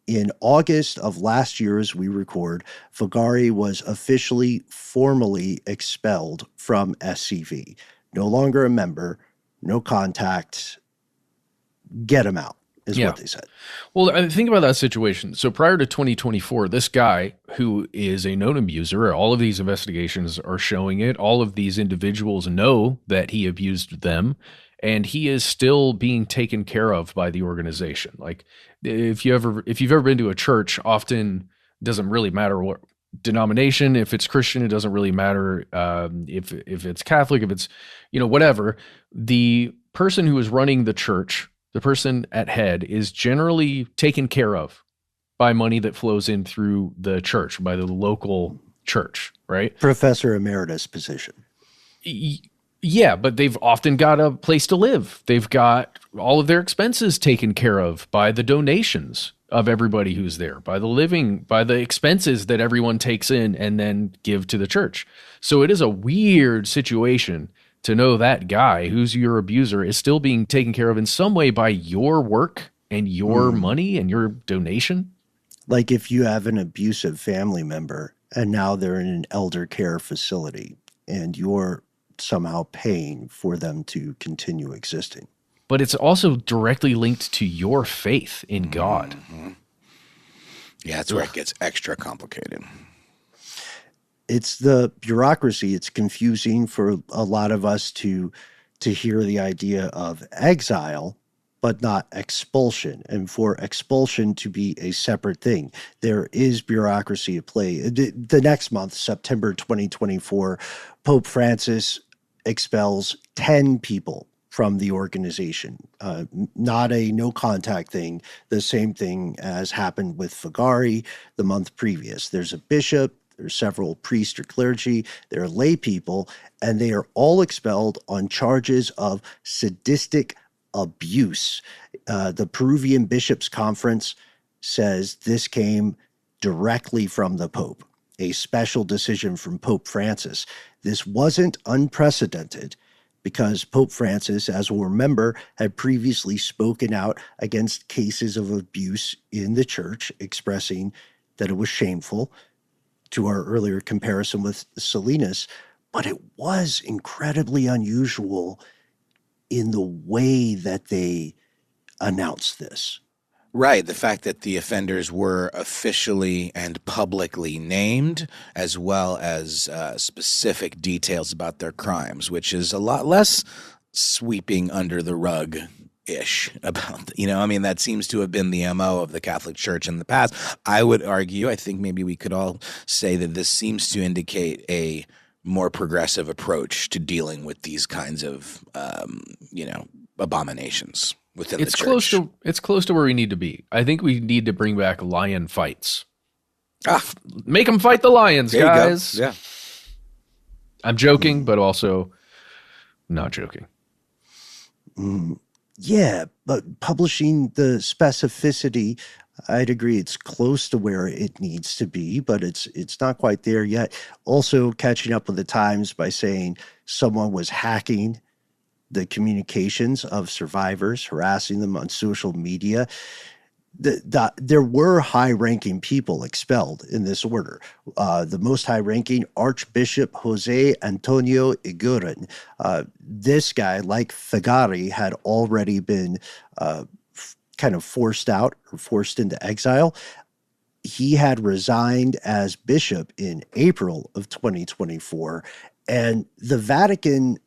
In August of last year, as we record, Figari was officially, formally expelled from SCV. No longer a member, no contact, get him out. Is what they said. Well, I think about that situation. So prior to 2024, this guy who is a known abuser, all of these investigations are showing it. All of these individuals know that he abused them, and he is still being taken care of by the organization. Like if you've ever been to a church, often it doesn't really matter what denomination. If it's Christian, it doesn't really matter. If it's Catholic, if it's, whatever, the person who is running the church, the person at head, is generally taken care of by money that flows in through the church, by the local church, right? Professor Emeritus position. Yeah, but they've often got a place to live. They've got all of their expenses taken care of by the donations of everybody who's there, by the expenses that everyone takes in and then give to the church. So it is a weird situation to know that guy who's your abuser is still being taken care of in some way by your work and your money and your donation. Like if you have an abusive family member and now they're in an elder care facility and you're somehow paying for them to continue existing. But it's also directly linked to your faith in God. Mm-hmm. Yeah, that's where it gets extra complicated. It's the bureaucracy. It's confusing for a lot of us to hear the idea of exile, but not expulsion, and for expulsion to be a separate thing. There is bureaucracy at play. The next month, September 2024, Pope Francis expels 10 people from the organization. Not a no contact thing, the same thing as happened with Figari the month previous. There's a bishop, there's several priests or clergy, there are lay people, and they are all expelled on charges of sadistic abuse. The Peruvian Bishops' Conference says this came directly from the Pope, a special decision from Pope Francis. This wasn't unprecedented because Pope Francis, as we'll remember, had previously spoken out against cases of abuse in the church, expressing that it was shameful, to our earlier comparison with Solinus. But it was incredibly unusual in the way that they announced this. Right. The fact that the offenders were officially and publicly named, as well as specific details about their crimes, which is a lot less sweeping under the rug ish about, that seems to have been the MO of the Catholic Church in the past. I would argue, I think maybe we could all say that this seems to indicate a more progressive approach to dealing with these kinds of, abominations within the church. It's close to where we need to be. I think we need to bring back lion fights. Make them fight the lions, there guys. You go. Yeah. I'm joking, but also not joking. Yeah, but publishing the specificity, I'd agree it's close to where it needs to be, but it's not quite there yet. Also catching up with the times by saying someone was hacking the communications of survivors, harassing them on social media. There were high-ranking people expelled in this order. The most high-ranking, Archbishop Jose Antonio Iguren. This guy, like Figari, had already been kind of forced out or forced into exile. He had resigned as bishop in April of 2024, and the Vatican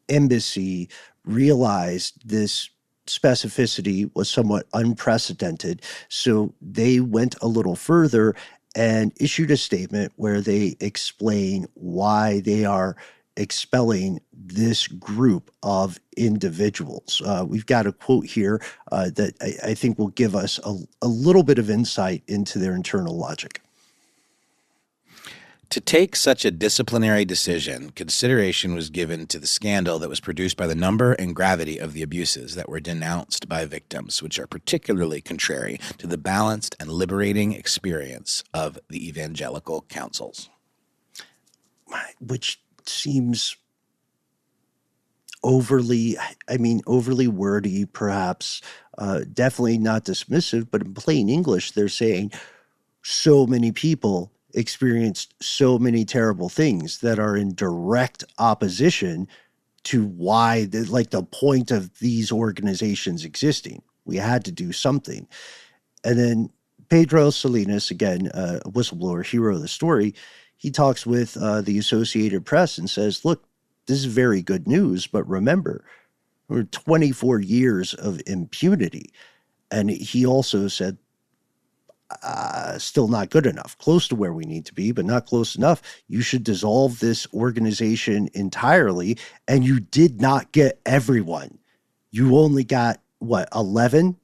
embassy realized this specificity was somewhat unprecedented, so they went a little further and issued a statement where they explain why they are expelling this group of individuals. We've got a quote here that I think will give us a little bit of insight into their internal logic. To take such a disciplinary decision, consideration was given to the scandal that was produced by the number and gravity of the abuses that were denounced by victims, which are particularly contrary to the balanced and liberating experience of the evangelical councils. Which seems overly wordy, perhaps, definitely not dismissive, but in plain English, they're saying so many people experienced so many terrible things that are in direct opposition to why the point of these organizations existing. We had to do something. And then Pedro Salinas, again, a whistleblower, hero of the story, he talks with the Associated Press and says, look, this is very good news, but remember, we're 24 years of impunity. And he also said, still not good enough, close to where we need to be, but not close enough. You should dissolve this organization entirely. And you did not get everyone. You only got, 11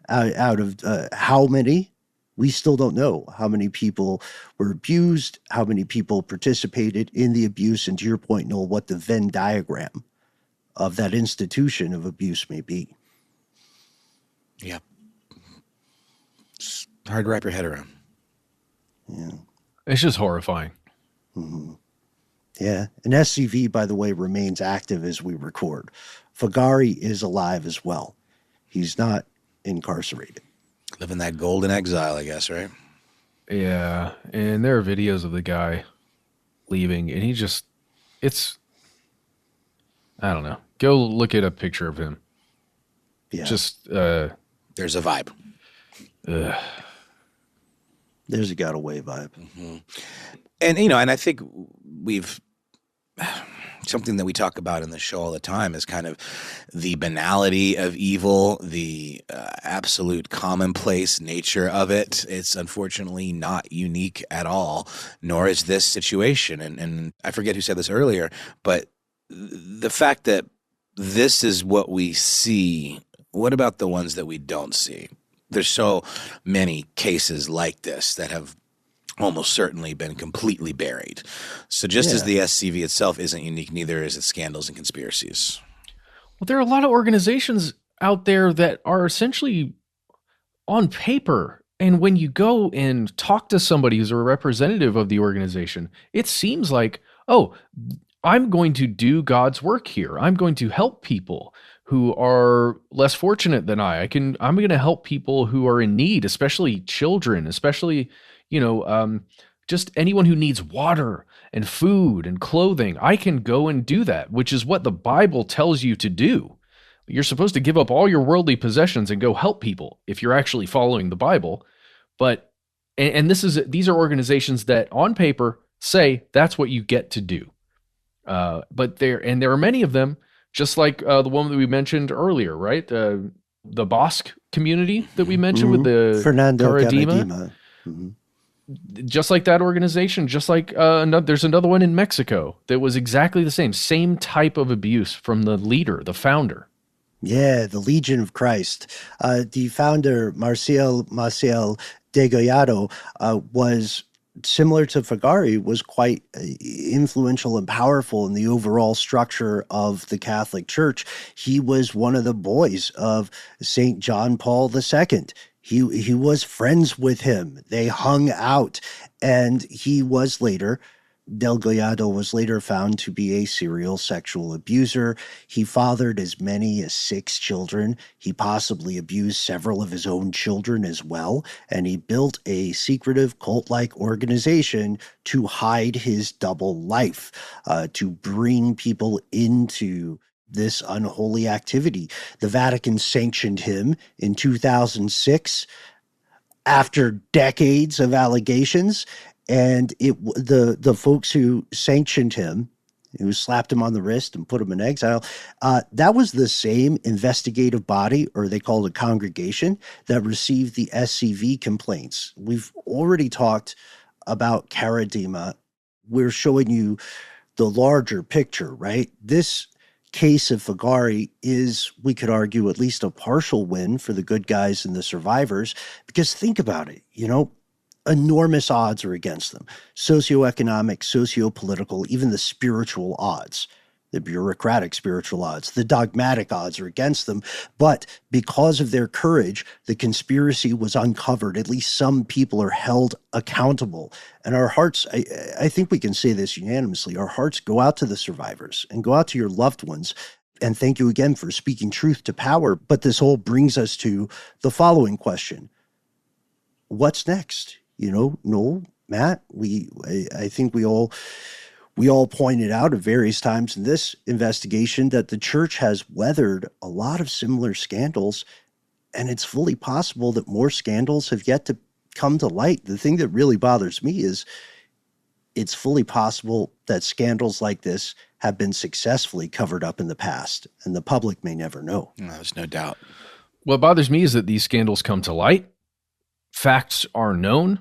out of how many? We still don't know how many people were abused, how many people participated in the abuse, and to your point, Noel, what the Venn diagram of that institution of abuse may be. Yeah. It's hard to wrap your head around. Yeah. It's just horrifying. Mm-hmm. Yeah. And SCV, by the way, remains active as we record. Figari is alive as well. He's not incarcerated. Living that golden exile, I guess, right? Yeah. And there are videos of the guy leaving, and I don't know. Go look at a picture of him. Yeah. There's a vibe. There's a got away vibe. Mm-hmm. And I think something that we talk about in the show all the time is kind of the banality of evil, the absolute commonplace nature of it. It's unfortunately not unique at all, nor is this situation. And I forget who said this earlier, but the fact that this is what we see, what about the ones that we don't see? There's so many cases like this that have almost certainly been completely buried. So just as the SCV itself isn't unique, neither is its scandals and conspiracies. Well, there are a lot of organizations out there that are essentially on paper. And when you go and talk to somebody who's a representative of the organization, it seems like, I'm going to do God's work here. I'm going to help people who are less fortunate than I'm going to help people who are in need, especially children, especially, just anyone who needs water and food and clothing. I can go and do that, which is what the Bible tells you to do. You're supposed to give up all your worldly possessions and go help people if you're actually following the Bible. But, and these are organizations that on paper say that's what you get to do. But there are many of them, just like the one that we mentioned earlier, right? The Basque community that we mentioned with the Fernando Caradima. Just like that organization, just like there's another one in Mexico that was exactly the same type of abuse from the leader, the founder. Yeah, the Legion of Christ. The founder, Marcial Degollado, was similar to Figari, was quite influential and powerful in the overall structure of the Catholic Church. He was one of the boys of St. John Paul II. He was friends with him. They hung out, and Delgado was later found to be a serial sexual abuser. He fathered as many as 6 children. He possibly abused several of his own children as well, and he built a secretive cult-like organization to hide his double life, to bring people into this unholy activity. The Vatican sanctioned him in 2006 after decades of allegations. And the folks who sanctioned him, who slapped him on the wrist and put him in exile, that was the same investigative body, or they called it congregation, that received the SCV complaints. We've already talked about Caradima. We're showing you the larger picture, right? This case of Figari is, we could argue, at least a partial win for the good guys and the survivors, because think about it, enormous odds are against them. Socioeconomic, socio-political, even the spiritual odds, the bureaucratic spiritual odds, the dogmatic odds are against them. But because of their courage, the conspiracy was uncovered. At least some people are held accountable. And our hearts, I think we can say this unanimously, our hearts go out to the survivors and go out to your loved ones. And thank you again for speaking truth to power. But this all brings us to the following question. What's next? Noel, Matt, I think we all pointed out at various times in this investigation that the church has weathered a lot of similar scandals, and it's fully possible that more scandals have yet to come to light. The thing that really bothers me is it's fully possible that scandals like this have been successfully covered up in the past, and the public may never know. There's no doubt. What bothers me is that these scandals come to light, facts are known,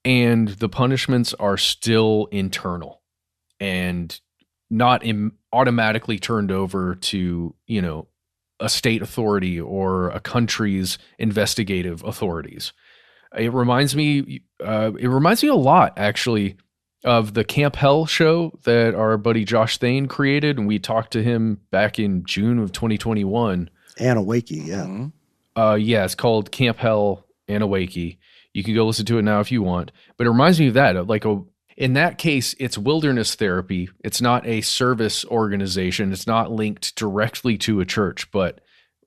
and the punishments are still internal and not automatically turned over to, a state authority or a country's investigative authorities. It reminds me a lot, actually, of the Camp Hell show that our buddy Josh Thane created, and we talked to him back in June of 2021. Anawake, yeah. Mm-hmm. Yeah, it's called Camp Hell Anawake. You can go listen to it now if you want. But it reminds me of that. In that case, it's wilderness therapy. It's not a service organization. It's not linked directly to a church, but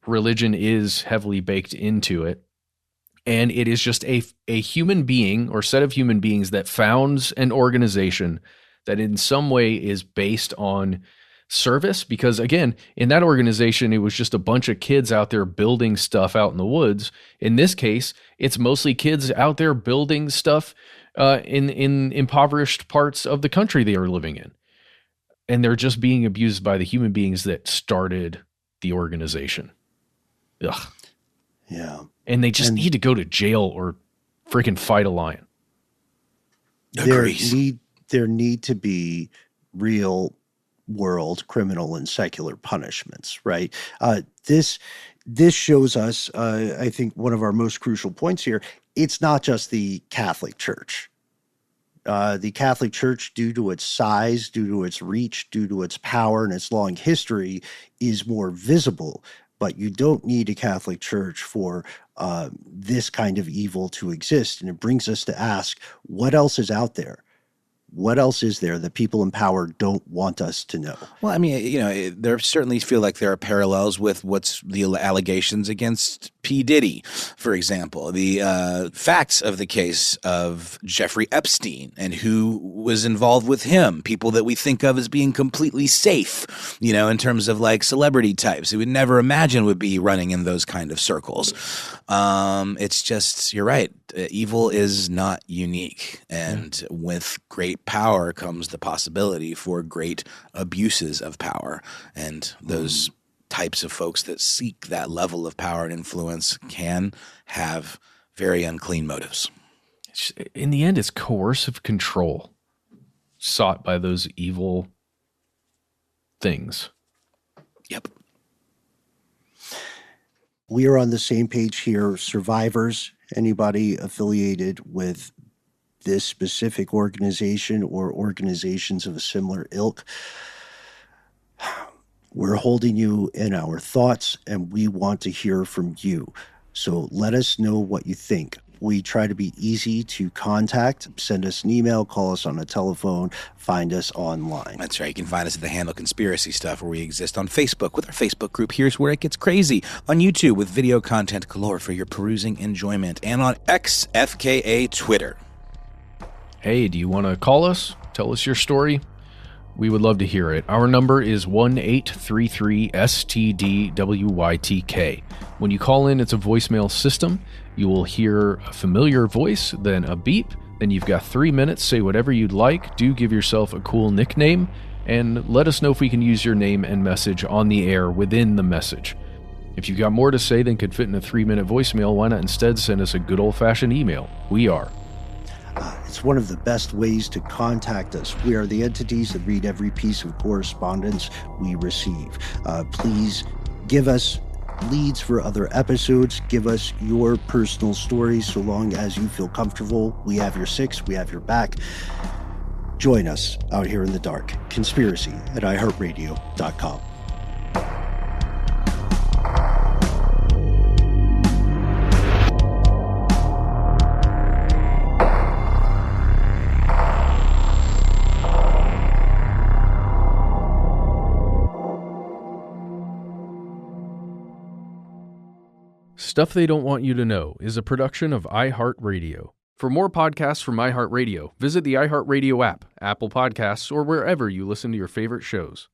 religion is heavily baked into it. And it is just a human being or set of human beings that founds an organization that in some way is based on service. Because again, in that organization, it was just a bunch of kids out there building stuff out in the woods. In this case, it's mostly kids out there building stuff in impoverished parts of the country they are living in. And they're just being abused by the human beings that started the organization. Ugh. Yeah. And they just need to go to jail or freaking fight a lion. There need to be real world criminal and secular punishments, right? This shows us, I think, one of our most crucial points here. It's not just the Catholic Church. The Catholic Church, due to its size, due to its reach, due to its power and its long history, is more visible. But you don't need a Catholic Church for this kind of evil to exist. And it brings us to ask, what else is out there? What else is there that people in power don't want us to know? Well, I mean, there certainly feel like there are parallels with what's the allegations against P. Diddy, for example. The facts of the case of Jeffrey Epstein and who was involved with him, people that we think of as being completely safe, in terms of like celebrity types we would never imagine would be running in those kind of circles. It's just, you're right. Evil is not unique. And with great power comes the possibility for great abuses of power. And those types of folks that seek that level of power and influence can have very unclean motives. In the end, it's coercive control sought by those evil things. Yep. We are on the same page here. Survivors, anybody affiliated with this specific organization or organizations of a similar ilk, we're holding you in our thoughts and we want to hear from you. So let us know what you think. We try to be easy to contact. Send us an email, call us on a telephone, find us online. That's right. You can find us at the handle Conspiracy Stuff, where we exist on Facebook with our Facebook group Here's Where It Gets Crazy, on YouTube with video content galore for your perusing enjoyment, and on X, FKA Twitter. Hey, do you want to call us? Tell us your story? We would love to hear it. Our number is 1-833-STDWYTK. When you call in, it's a voicemail system. You will hear a familiar voice, then a beep, then you've got 3 minutes. Say whatever you'd like. Do give yourself a cool nickname, and let us know if we can use your name and message on the air within the message. If you've got more to say than could fit in a 3-minute voicemail, why not instead send us a good old-fashioned email? We are. It's one of the best ways to contact us. We are the entities that read every piece of correspondence we receive. Please give us leads for other episodes. Give us your personal stories so long as you feel comfortable. We have your six. We have your back. Join us out here in the dark. Conspiracy at iHeartRadio.com. Stuff They Don't Want You to Know is a production of iHeartRadio. For more podcasts from iHeartRadio, visit the iHeartRadio app, Apple Podcasts, or wherever you listen to your favorite shows.